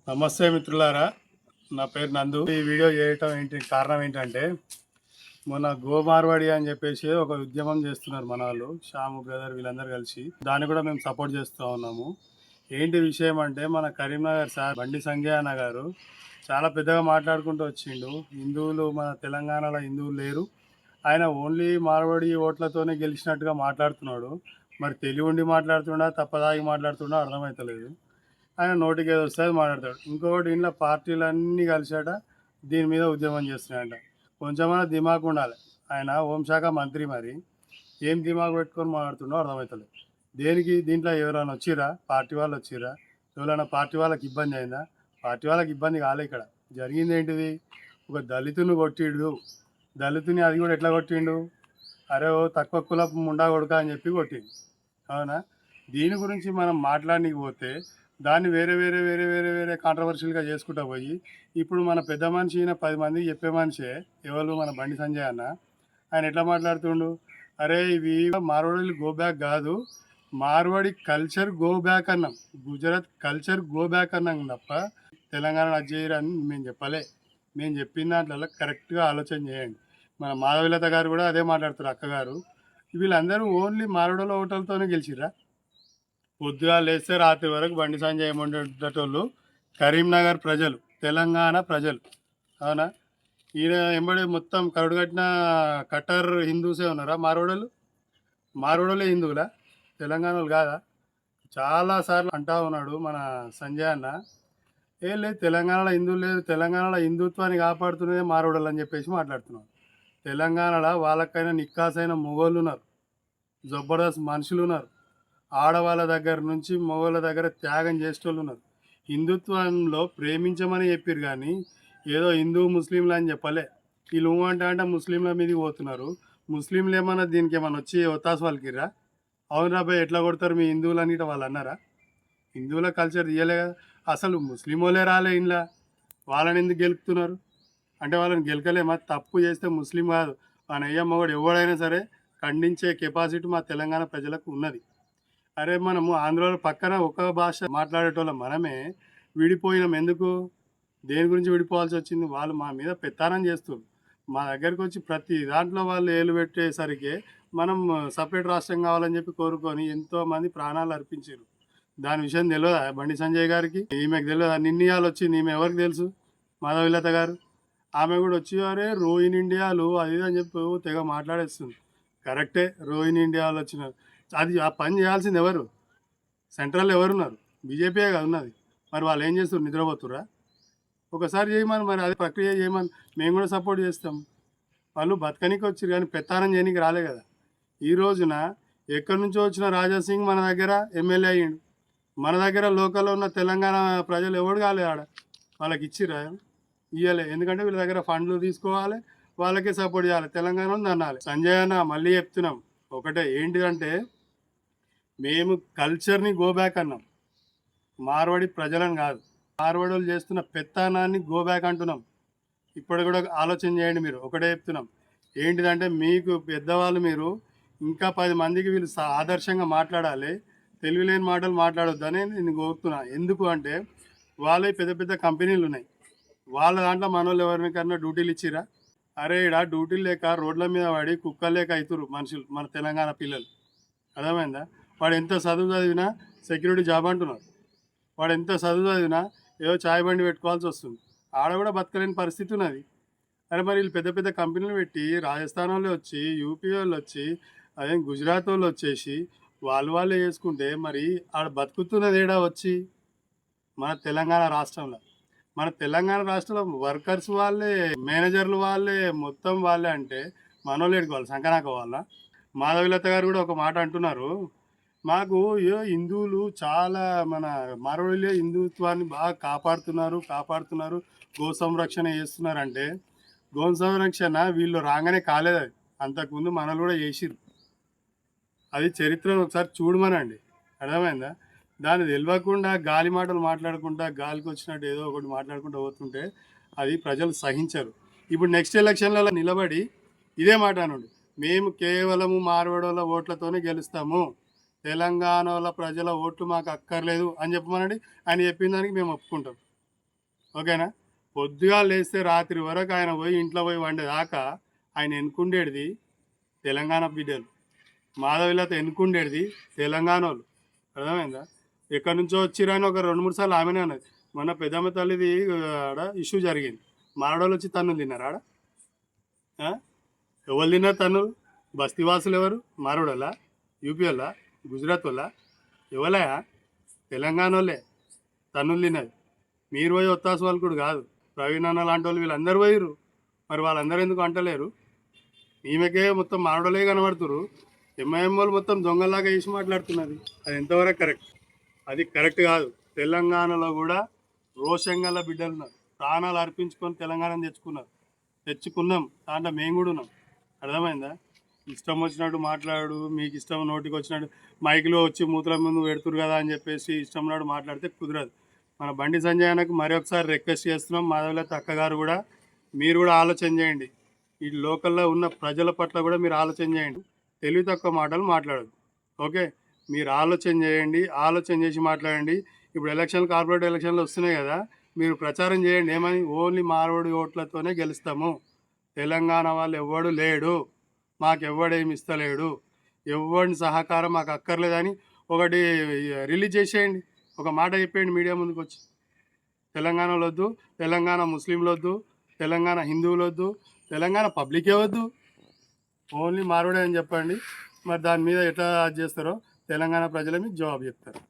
నమస్తే మిత్రులారా, నా పేరు నందు. ఈ వీడియో చేయటం కారణం ఏంటంటే, మొన్న గో మార్వాడి అని చెప్పేసి ఒక ఉద్యమం చేస్తున్నారు మన వాళ్ళు, శ్యాము బ్రదర్ వీళ్ళందరూ కలిసి. దాన్ని కూడా మేము సపోర్ట్ చేస్తూ ఉన్నాము. ఏంటి విషయం అంటే, మన కరీంనగర్ సార్ బండి సంజయ్ అన్న గారు చాలా పెద్దగా మాట్లాడుకుంటూ వచ్చిండు. హిందువులు, మన తెలంగాణలో హిందువులు లేరు, ఆయన ఓన్లీ మార్వాడి ఓట్లతోనే గెలిచినట్టుగా మాట్లాడుతున్నాడు. మరి తెలివి ఉండి మాట్లాడుతుండా తప్పదాగి మాట్లాడుతుండా అర్థమవుతలేదు. ఆయన నోటికి ఏదో వస్తే మాట్లాడతాడు. ఇంకొకటి, ఇంట్లో పార్టీలన్నీ కలిసాట దీని మీద ఉద్యమం చేస్తున్నాయంట. కొంచెమైనా దిమాగ్ ఉండాలి. ఆయన హోంశాఖ మంత్రి, మరి ఏం దిమాగ్ పెట్టుకొని మాట్లాడుతుండో అర్థమవుతలేదు. దేనికి? దీంట్లో ఎవరైనా వచ్చిరా? పార్టీ వాళ్ళు వచ్చిరా? ఎవరైనా పార్టీ వాళ్ళకి ఇబ్బంది అయిందా? పార్టీ వాళ్ళకి ఇబ్బంది కాలే. ఇక్కడ జరిగింది ఏంటిది? ఒక దళితుని కొట్టిండు. దళితుని అది కూడా ఎట్లా కొట్టిండు? అరే ఓ తక్కువ కులపు ముండా కొడుక అని చెప్పి కొట్టిండు. అవునా? దీని గురించి మనం మాట్లాడడానికి పోతే దాన్ని వేరే వేరే వేరే వేరే వేరే కాంట్రవర్షియల్గా చేసుకుంటా పోయి, ఇప్పుడు మన పెద్ద మనిషి ఈయన 10 మందికి చెప్పే మనిషే ఎవరు? మన బండి సంజయ్ అన్న. ఆయన ఎట్లా మాట్లాడుతుండు? అరే ఇవి మార్వాడి గో బ్యాక్ కాదు, మార్వాడి కల్చర్ గో బ్యాక్ అన్నాం, గుజరాత్ కల్చర్ గో బ్యాక్ అన్నాం తప్ప తెలంగాణ అజ్జయ్యరు అని మేము చెప్పలే. మేము చెప్పిన దాంట్లో కరెక్ట్గా ఆలోచన చేయండి. మన మాధవీలత గారు కూడా అదే మాట్లాడుతారు, అక్కగారు. వీళ్ళందరూ ఓన్లీ మార్వాడలో ఓటర్లతోనే గెలిచిరా? పొద్దుగా లేస్తే రాత్రి వరకు బండి సంజయ్ ఉండేటోళ్ళు కరీంనగర్ ప్రజలు, తెలంగాణ ప్రజలు. అవునా? ఈయన ఎంబడి మొత్తం కరుడుగట్టిన కట్టర్ హిందూసే ఉన్నారా? మారోడోళ్ళే హిందువులా? తెలంగాణ వాళ్ళు కాదా? చాలాసార్లు అంటా ఉన్నాడు మన సంజయ్ అన్న. ఏం లేదు, తెలంగాణలో హిందువులు లేదు, తెలంగాణలో హిందుత్వాన్ని కాపాడుతున్నదే మారోడోళ్ళు అని చెప్పేసి మాట్లాడుతున్నాడు. తెలంగాణలో వాళ్ళకైనా నిక్కాసైన మొగోళ్ళు ఉన్నారు, జబర్దస్త్ మనుషులు ఉన్నారు, ఆడవాళ్ళ దగ్గర నుంచి మగవాళ్ళ దగ్గర త్యాగం చేసేటోళ్ళు ఉన్నారు. హిందుత్వంలో ప్రేమించమని చెప్పారు, కానీ ఏదో హిందూ ముస్లింలు అని చెప్పలే. వీళ్ళు అంటే ముస్లింల మీదకి పోతున్నారు. ముస్లింలు ఏమన్నా దీనికి ఏమన్నా వచ్చి ఒత్తాసు వాళ్ళకిరా? అవును రాబాయ్, ఎట్లా కొడతారు మీ హిందువులు అని వాళ్ళు అన్నారా? హిందువుల కల్చర్ తీయలే కదా. అసలు ముస్లిం వాళ్ళే రాలే ఇంట్లో, వాళ్ళని ఎందుకు గెలుపుతున్నారు? అంటే వాళ్ళని గెలకలేమా? తప్పు చేస్తే ముస్లిం కాదు, మన అయ్యమ్మ కూడా ఎవడైనా సరే ఖండించే కెపాసిటీ మా తెలంగాణ ప్రజలకు ఉన్నది. అరే మనము ఆంధ్రాలో పక్కన ఒక భాష మాట్లాడేటోళ్ళం మనమే విడిపోయినాం. ఎందుకు? దేని గురించి విడిపోవాల్సి వచ్చింది? వాళ్ళు మా మీద పెత్తానం చేస్తారు. మా దగ్గరికి వచ్చి ప్రతి దాంట్లో వాళ్ళు ఏలు పెట్టేసరికి మనం సపరేట్ రాష్ట్రం కావాలని చెప్పి కోరుకొని ఎంతోమంది ప్రాణాలు అర్పించారు. దాని విషయం తెలియదా బండి సంజయ్ గారికి? ఈమెకు తెలియదా? నిన్నయాలు వచ్చింది, ఈమె ఎవరికి తెలుసు? మాధవీలత గారు. ఆమె కూడా వచ్చి అరే రోయిన్ ఇండియాలు అది ఇది అని చెప్పి తెగ మాట్లాడేస్తుంది. కరెక్టే, రోయిన్ ఇండియాలు వచ్చినారు. అది ఆ పని చేయాల్సింది ఎవరు? సెంట్రల్ ఎవరున్నారు? బీజేపీయే కదా ఉన్నది. మరి వాళ్ళు ఏం చేస్తారు? నిద్రపోతురా? ఒకసారి చేయమని, మరి అదే ప్రక్రియ చేయమని మేము కూడా సపోర్ట్ చేస్తాం. వాళ్ళు బతకనికి వచ్చారు కానీ పెత్తానం చేయడానికి రాలే కదా. ఈ రోజున ఎక్కడి నుంచో వచ్చిన రాజా సింగ్ మన దగ్గర ఎమ్మెల్యే అయ్యిండు. మన దగ్గర లోకల్లో ఉన్న తెలంగాణ ప్రజలు ఎవడు కాలేదు ఆడ. వాళ్ళకి ఇచ్చిరా? ఇవ్వలే. ఎందుకంటే వీళ్ళ దగ్గర ఫండ్లు తీసుకోవాలి, వాళ్ళకే సపోర్ట్ చేయాలి, తెలంగాణ అనాలి. సంజయ్ అన్న మళ్ళీ చెప్తున్నాం ఒకటే, ఏంటిదంటే మేము కల్చర్ని గో బ్యాక్ అన్నాం, మార్వాడి ప్రజలను కాదు. మార్వాడి వాళ్ళు చేస్తున్న పెత్తనాన్ని గో బ్యాక్ అంటున్నాం. ఇప్పుడు కూడా ఆలోచన చేయండి మీరు. ఒకటే చెప్తున్నాం, ఏంటిదంటే మీకు పెద్దవాళ్ళు, మీరు ఇంకా 10 మందికి వీళ్ళు ఆదర్శంగా మాట్లాడాలి, తెలివిలేని మాటలు మాట్లాడొద్దని నేను కోరుతున్నా. ఎందుకు అంటే వాళ్ళే పెద్ద పెద్ద కంపెనీలు ఉన్నాయి, వాళ్ళ దాంట్లో మన వాళ్ళు ఎవరికన్నా డ్యూటీలు ఇచ్చిరా? అరే ఇడా డ్యూటీలు లేక రోడ్ల మీద పడి కుక్కలు లేక అవుతురు మనుషులు, మన తెలంగాణ పిల్లలు. అర్థమైందా? వాడు ఎంత చదువు చదివినా సెక్యూరిటీ జాబ్ అంటున్నారు. వాడు ఎంత చదువు చదివినా ఏదో చాయ్ బండి పెట్టుకోవాల్సి వస్తుంది, ఆడ కూడా బతకలేని పరిస్థితి ఉన్నది. అరే మరి వీళ్ళు పెద్ద పెద్ద కంపెనీలు పెట్టి రాజస్థాన్ వాళ్ళు వచ్చి, యూపీ వాళ్ళు వచ్చి, అదే గుజరాత్ వాళ్ళు వచ్చేసి వాళ్ళే చేసుకుంటే మరి ఆడ బతుకుతున్నది ఏడా వచ్చి? మన తెలంగాణ రాష్ట్రంలో. మన తెలంగాణ రాష్ట్రంలో వర్కర్స్ వాళ్ళే, మేనేజర్లు వాళ్ళే, మొత్తం వాళ్ళే అంటే మనోళ్ళు ఎడుకోవాలి, సంకనాక వాళ్ళ. మాధవీలత గారు కూడా ఒక మాట అంటున్నారు, మాకు హిందువులు చాలా, మన మరొకళ్ళే హిందుత్వాన్ని బాగా కాపాడుతున్నారు, గో సంరక్షణ చేస్తున్నారంటే, గో సంరక్షణ వీళ్ళు రాగానే కాలేదు. అది అంతకుముందు మనలు కూడా చేసిరు. అది చరిత్రను ఒకసారి చూడమనండి, అర్థమైందా? దాన్ని తెలియకుండా గాలి మాటలు మాట్లాడుకుంటా, గాలికి వచ్చినట్టు ఏదో ఒకటి మాట్లాడుకుంటూ పోతుంటే అది ప్రజలు సహించరు. ఇప్పుడు నెక్స్ట్ ఎలక్షన్లలో నిలబడి ఇదే మాట అనండి, మేము కేవలము మార్వాడోళ్ళ ఓట్లతోనే గెలుస్తాము, తెలంగాణలో ప్రజల ఓట్లు మాకు అక్కర్లేదు అని చెప్పమనండి. ఆయన చెప్పిన దానికి మేము ఒప్పుకుంటాం. ఓకేనా? పొద్దుగా లేస్తే రాత్రి వరకు ఆయన పోయి ఇంట్లో పోయి వండేదాకా ఆయన ఎన్నుకుండేది తెలంగాణ బిడ్డలు, మాధవిలత ఎన్నుకుండేది తెలంగాణ వాళ్ళు. అర్థమైందా? ఎక్కడి నుంచో వచ్చిరని ఒక 2-3 సార్లు ఆమెనే అన్నది. మొన్న పెద్దమ్మ తల్లిది ఆడ ఇష్యూ జరిగింది, మారడోళ్ళు వచ్చి తన్నులు తిన్నారు ఆడ. ఎవరు తిన్నారు తన్నులు? బస్తీవాసులు ఎవరు? మారడోళ్ళ, యూపీ వాళ్ళ, గుజరాత్ వాళ్ళ, ఎవలయా? తెలంగాణ వాళ్ళే తన్నులు తిన్నది. మీరు పోయి ఒత్తాసు వాళ్ళు కూడా కాదు, ప్రవీణ్ అన్న లాంటి వాళ్ళు వీళ్ళందరూ పోయిర్రు. మరి వాళ్ళందరూ ఎందుకు అంటలేరు? ఈమెకే మొత్తం మారడోలే కనబడుతురు, ఎంఐఎం వాళ్ళు మొత్తం దొంగలాగా వేసి మాట్లాడుతున్నది. అది ఎంతవరకు కరెక్ట్? అది కరెక్ట్ కాదు. తెలంగాణలో కూడా రోషంగల బిడ్డలు ఉన్నారు, ప్రాణాలు అర్పించుకొని తెలంగాణను తెచ్చుకున్నాం, దాంట్లో మేము కూడా ఉన్నాం. అర్థమైందా? ఇష్టం వచ్చినట్టు మాట్లాడు, మీకు ఇష్టం నోటికి వచ్చినట్టు మైక్లో వచ్చి మూతుల ముందు పెడుతురు కదా అని చెప్పేసి ఇష్టం నాడు మాట్లాడితే కుదరదు. మన బండి సంజయ్ అన్నకు మరొకసారి రిక్వెస్ట్ చేస్తున్నాం, మాధవలత అక్కగారు కూడా మీరు కూడా ఆలోచన చేయండి. ఈ లోకల్లో ఉన్న ప్రజల పట్ల కూడా మీరు ఆలోచన చేయండి, తెలివి తక్కువ మాటలు మాట్లాడదు. ఓకే, మీరు ఆలోచన చేయండి, ఆలోచన చేసి మాట్లాడండి. ఇప్పుడు కార్పొరేట్ ఎలక్షన్లు వస్తున్నాయి కదా, మీరు ప్రచారం చేయండి. ఏమని? ఓన్లీ మార్వాడి ఓట్లతోనే గెలుస్తాము, తెలంగాణ వాళ్ళు ఎవ్వడు లేడు, మాకు ఎవ్వడేమి ఇస్తలేడు, ఎవరిని సహకారం మాకు అక్కర్లేదని ఒకటి రిలీజ్ చేసేయండి, ఒక మాట చెప్పేయండి మీడియా ముందుకు వచ్చి. తెలంగాణలో వద్దు, తెలంగాణ ముస్లింలు వద్దు, తెలంగాణ హిందువులు వద్దు, తెలంగాణ పబ్లికే వద్దు, ఓన్లీ మార్వాడే అని చెప్పండి. మరి దాని మీద ఎట్లా చేస్తారో తెలంగాణ ప్రజలే మీకు జవాబు చెప్తారు.